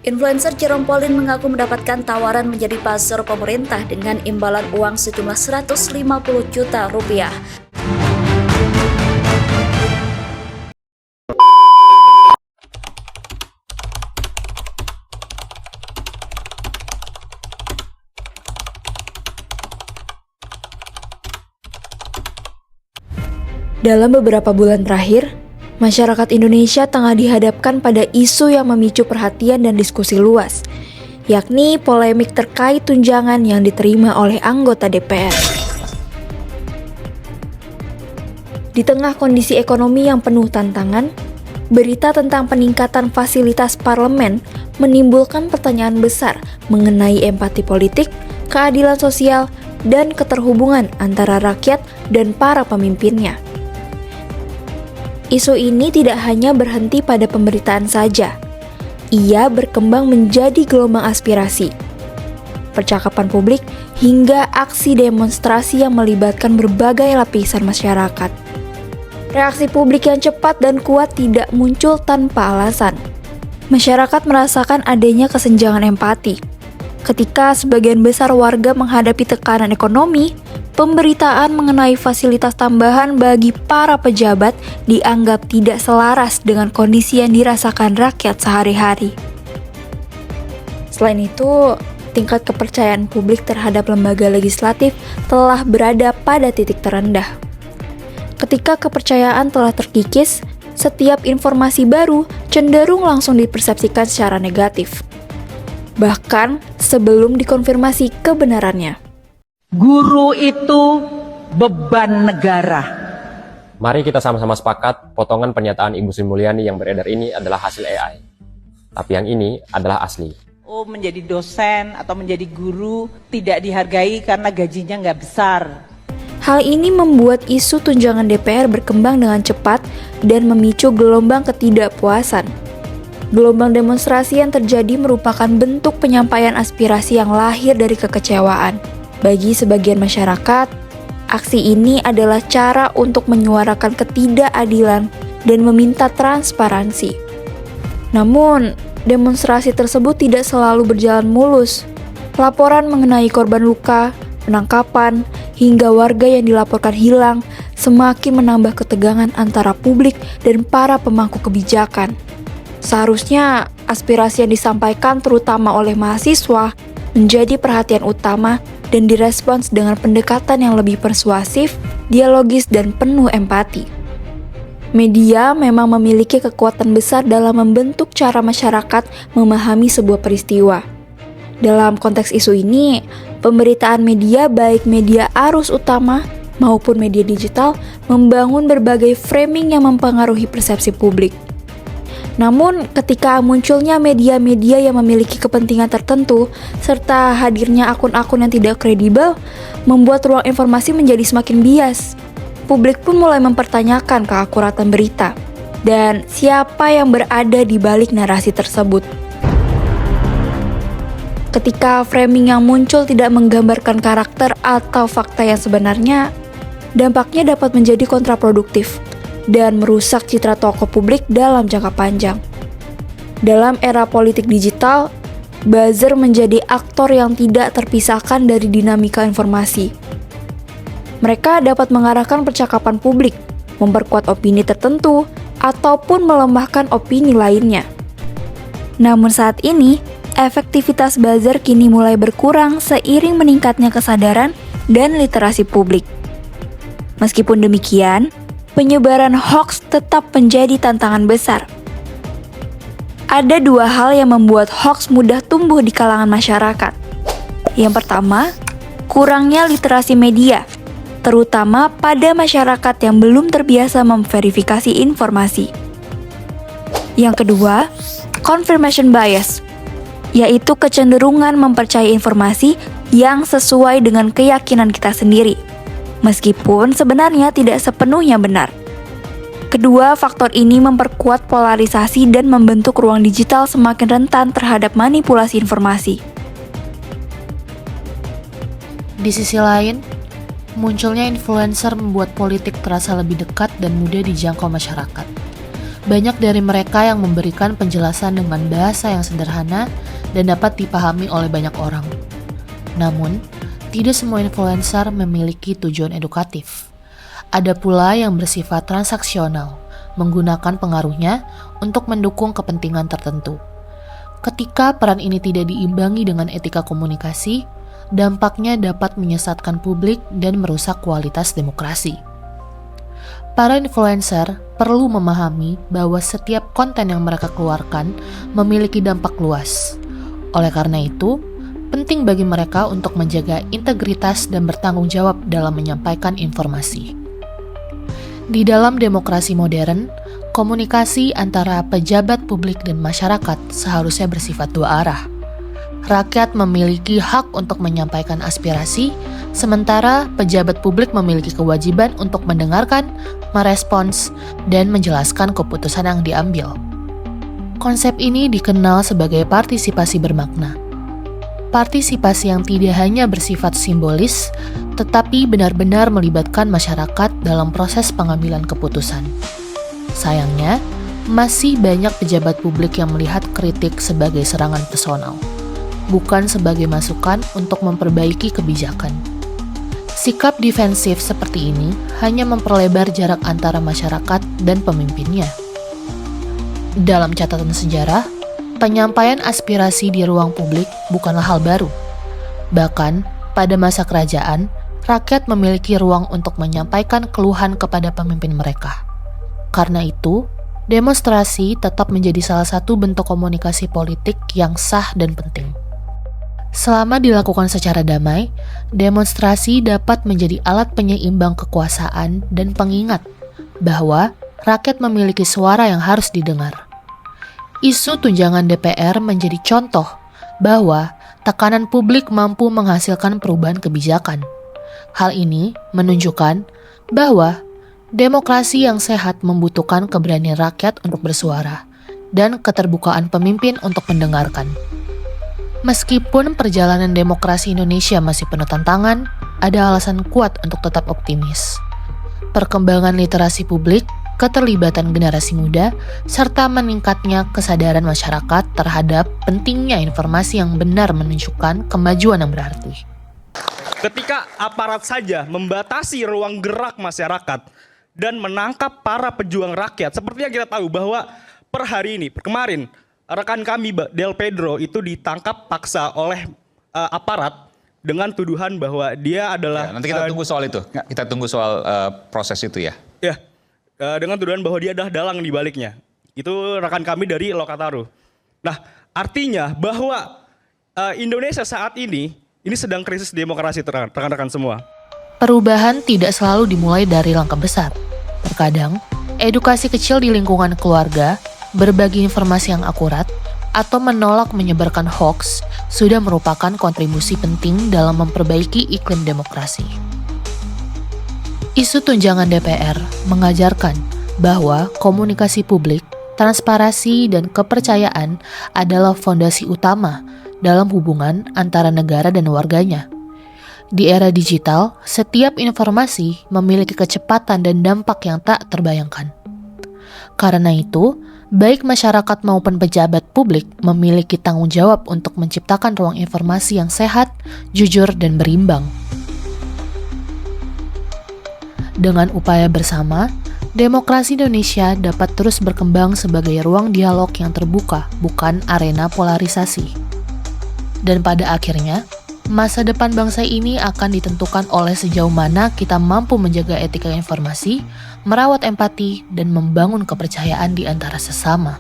Influencer Jerome Pauline mengaku mendapatkan tawaran menjadi buzzer pemerintah dengan imbalan uang sejumlah 150 juta rupiah. Dalam beberapa bulan terakhir, masyarakat Indonesia tengah dihadapkan pada isu yang memicu perhatian dan diskusi luas, yakni polemik terkait tunjangan yang diterima oleh anggota DPR. Di tengah kondisi ekonomi yang penuh tantangan, berita tentang peningkatan fasilitas parlemen menimbulkan pertanyaan besar mengenai empati politik, keadilan sosial, dan keterhubungan antara rakyat dan para pemimpinnya. Isu ini tidak hanya berhenti pada pemberitaan saja. Ia berkembang menjadi gelombang aspirasi, percakapan publik, hingga aksi demonstrasi yang melibatkan berbagai lapisan masyarakat. Reaksi publik yang cepat dan kuat tidak muncul tanpa alasan. Masyarakat merasakan adanya kesenjangan empati. Ketika sebagian besar warga menghadapi tekanan ekonomi, pemberitaan mengenai fasilitas tambahan bagi para pejabat dianggap tidak selaras dengan kondisi yang dirasakan rakyat sehari-hari. Selain itu, tingkat kepercayaan publik terhadap lembaga legislatif telah berada pada titik terendah. Ketika kepercayaan telah terkikis, setiap informasi baru cenderung langsung dipersepsikan secara negatif, bahkan sebelum dikonfirmasi kebenarannya. Guru itu beban negara. Mari kita sama-sama sepakat, potongan pernyataan Ibu Sri Mulyani yang beredar ini adalah hasil AI. Tapi yang ini adalah asli. Menjadi dosen atau menjadi guru tidak dihargai karena gajinya nggak besar. Hal ini membuat isu tunjangan DPR berkembang dengan cepat dan memicu gelombang ketidakpuasan. Gelombang demonstrasi yang terjadi merupakan bentuk penyampaian aspirasi yang lahir dari kekecewaan. Bagi sebagian masyarakat, aksi ini adalah cara untuk menyuarakan ketidakadilan dan meminta transparansi. Namun, demonstrasi tersebut tidak selalu berjalan mulus. Laporan mengenai korban luka, penangkapan, hingga warga yang dilaporkan hilang semakin menambah ketegangan antara publik dan para pemangku kebijakan. Seharusnya, aspirasi yang disampaikan terutama oleh mahasiswa menjadi perhatian utama dan direspons dengan pendekatan yang lebih persuasif, dialogis, dan penuh empati. Media memang memiliki kekuatan besar dalam membentuk cara masyarakat memahami sebuah peristiwa. Dalam konteks isu ini, pemberitaan media baik media arus utama maupun media digital membangun berbagai framing yang mempengaruhi persepsi publik. Namun, ketika munculnya media-media yang memiliki kepentingan tertentu, serta hadirnya akun-akun yang tidak kredibel, membuat ruang informasi menjadi semakin bias. Publik pun mulai mempertanyakan keakuratan berita, dan siapa yang berada di balik narasi tersebut. Ketika framing yang muncul tidak menggambarkan karakter atau fakta yang sebenarnya, dampaknya dapat menjadi kontraproduktif dan merusak citra tokoh publik dalam jangka panjang. Dalam era politik digital, buzzer menjadi aktor yang tidak terpisahkan dari dinamika informasi. Mereka dapat mengarahkan percakapan publik, memperkuat opini tertentu, ataupun melemahkan opini lainnya. Namun saat ini, efektivitas buzzer kini mulai berkurang seiring meningkatnya kesadaran dan literasi publik. Meskipun demikian, penyebaran hoaks tetap menjadi tantangan besar. Ada dua hal yang membuat hoaks mudah tumbuh di kalangan masyarakat. Yang pertama, kurangnya literasi media, terutama pada masyarakat yang belum terbiasa memverifikasi informasi. Yang kedua, confirmation bias, yaitu kecenderungan mempercayai informasi yang sesuai dengan keyakinan kita sendiri, meskipun sebenarnya tidak sepenuhnya benar. Kedua faktor ini memperkuat polarisasi dan membentuk ruang digital semakin rentan terhadap manipulasi informasi. Di sisi lain, munculnya influencer membuat politik terasa lebih dekat dan mudah dijangkau masyarakat. Banyak dari mereka yang memberikan penjelasan dengan bahasa yang sederhana dan dapat dipahami oleh banyak orang. Namun, tidak semua influencer memiliki tujuan edukatif. Ada pula yang bersifat transaksional, menggunakan pengaruhnya untuk mendukung kepentingan tertentu. Ketika peran ini tidak diimbangi dengan etika komunikasi, dampaknya dapat menyesatkan publik dan merusak kualitas demokrasi. Para influencer perlu memahami bahwa setiap konten yang mereka keluarkan memiliki dampak luas. Oleh karena itu, penting bagi mereka untuk menjaga integritas dan bertanggung jawab dalam menyampaikan informasi. Di dalam demokrasi modern, komunikasi antara pejabat publik dan masyarakat seharusnya bersifat dua arah. Rakyat memiliki hak untuk menyampaikan aspirasi, sementara pejabat publik memiliki kewajiban untuk mendengarkan, merespons, dan menjelaskan keputusan yang diambil. Konsep ini dikenal sebagai partisipasi bermakna. Partisipasi yang tidak hanya bersifat simbolis, tetapi benar-benar melibatkan masyarakat dalam proses pengambilan keputusan. Sayangnya, masih banyak pejabat publik yang melihat kritik sebagai serangan personal, bukan sebagai masukan untuk memperbaiki kebijakan. Sikap defensif seperti ini hanya memperlebar jarak antara masyarakat dan pemimpinnya. Dalam catatan sejarah, penyampaian aspirasi di ruang publik bukanlah hal baru. Bahkan, pada masa kerajaan, rakyat memiliki ruang untuk menyampaikan keluhan kepada pemimpin mereka. Karena itu, demonstrasi tetap menjadi salah satu bentuk komunikasi politik yang sah dan penting. Selama dilakukan secara damai, demonstrasi dapat menjadi alat penyeimbang kekuasaan dan pengingat bahwa rakyat memiliki suara yang harus didengar. Isu tunjangan DPR menjadi contoh bahwa tekanan publik mampu menghasilkan perubahan kebijakan. Hal ini menunjukkan bahwa demokrasi yang sehat membutuhkan keberanian rakyat untuk bersuara dan keterbukaan pemimpin untuk mendengarkan. Meskipun perjalanan demokrasi Indonesia masih penuh tantangan, ada alasan kuat untuk tetap optimis. Perkembangan literasi publik, keterlibatan generasi muda, serta meningkatnya kesadaran masyarakat terhadap pentingnya informasi yang benar menunjukkan kemajuan yang berarti. Ketika aparat saja membatasi ruang gerak masyarakat dan menangkap para pejuang rakyat, seperti yang kita tahu bahwa per hari ini, kemarin, rekan kami Del Pedro itu ditangkap paksa oleh aparat dengan tuduhan bahwa dia adalah... Ya, nanti kita tunggu soal itu, kita tunggu soal proses itu ya. Ya, dengan tuduhan bahwa dia adalah dalang di baliknya. Itu rekan kami dari Lokataru. Nah, artinya bahwa Indonesia saat ini sedang krisis demokrasi rekan-rekan semua. Perubahan tidak selalu dimulai dari langkah besar. Terkadang, edukasi kecil di lingkungan keluarga, berbagi informasi yang akurat, atau menolak menyebarkan hoaks sudah merupakan kontribusi penting dalam memperbaiki iklim demokrasi. Isu tunjangan DPR mengajarkan bahwa komunikasi publik, transparansi, dan kepercayaan adalah fondasi utama dalam hubungan antara negara dan warganya. Di era digital, setiap informasi memiliki kecepatan dan dampak yang tak terbayangkan. Karena itu, baik masyarakat maupun pejabat publik memiliki tanggung jawab untuk menciptakan ruang informasi yang sehat, jujur, dan berimbang. Dengan upaya bersama, demokrasi Indonesia dapat terus berkembang sebagai ruang dialog yang terbuka, bukan arena polarisasi. Dan pada akhirnya, masa depan bangsa ini akan ditentukan oleh sejauh mana kita mampu menjaga etika informasi, merawat empati, dan membangun kepercayaan di antara sesama.